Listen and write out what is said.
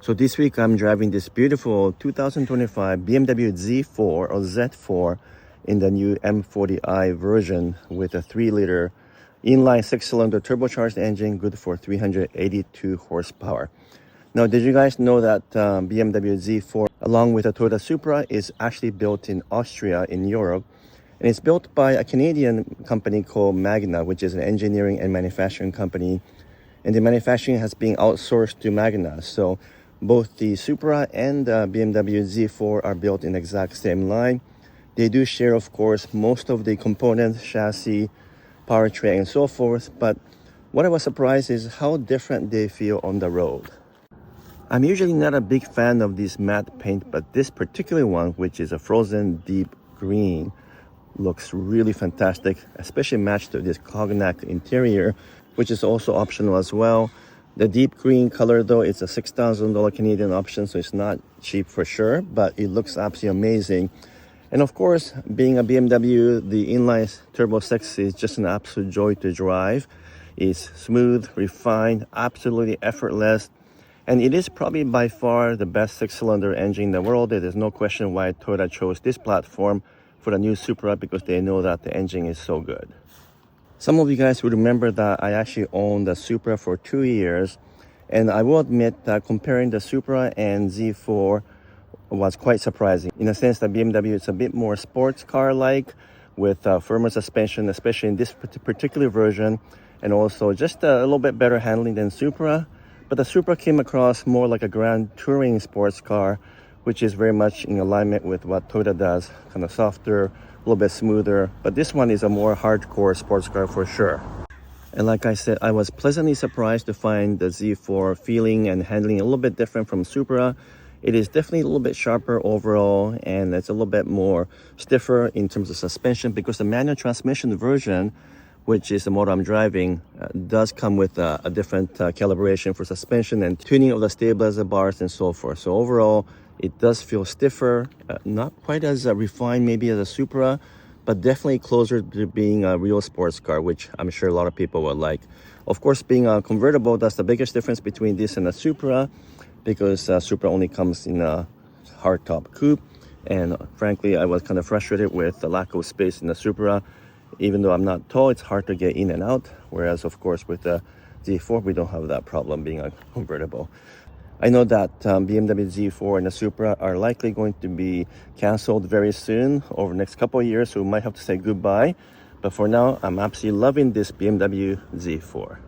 So this week I'm driving this beautiful 2025 BMW Z4 or Z4 in the new M40i version with a 3-liter inline 6-cylinder turbocharged engine, good for 382 horsepower. Now, did you guys know that BMW Z4 along with the Toyota Supra is actually built in Austria in Europe? And it's built by a Canadian company called MAGNA, which is an engineering and manufacturing company. And the manufacturing has been outsourced to MAGNA. So both the Supra and the BMW Z4 are built in the exact same line. They do share, of course, most of the components, chassis, powertrain, and so forth. But what I was surprised is how different they feel on the road. I'm usually not a big fan of this matte paint, but this particular one, which is a frozen deep green, looks really fantastic, especially matched to this cognac interior, which is also optional as well. The deep green color, though, it's a $6,000 Canadian option, so it's not cheap for sure, but it looks absolutely amazing. And of course, being a BMW, the inline turbo 6 is just an absolute joy to drive. It's smooth, refined, absolutely effortless. And it is probably by far the best 6-cylinder engine in the world. There's no question why Toyota chose this platform for the new Supra, because they know that the engine is so good. Some of you guys would remember that I actually owned the Supra for 2 years, and I will admit that comparing the Supra and Z4 was quite surprising, in the sense that BMW is a bit more sports car-like with firmer suspension, especially in this particular version, and also just a little bit better handling than Supra. But the Supra came across more like a grand touring sports car, which is very much in alignment with what Toyota does, kind of softer, a little bit smoother. But this one is a more hardcore sports car for sure. And like I said, I was pleasantly surprised to find the Z4 feeling and handling a little bit different from Supra. It is definitely a little bit sharper overall, and it's a little bit more stiffer in terms of suspension, because the manual transmission version, which is the model I'm driving, does come with a different calibration for suspension and tuning of the stabilizer bars and so forth. So overall, it does feel stiffer, not quite as refined maybe as a Supra, but definitely closer to being a real sports car, which I'm sure a lot of people would like. Of course, being a convertible, that's the biggest difference between this and a Supra, because Supra only comes in a hardtop coupe. And frankly, I was kind of frustrated with the lack of space in the Supra. Even though I'm not tall, it's hard to get in and out. Whereas, of course, with the Z4, we don't have that problem being a convertible. I know that BMW Z4 and the Supra are likely going to be canceled very soon over the next couple of years, so we might have to say goodbye. But for now, I'm absolutely loving this BMW Z4.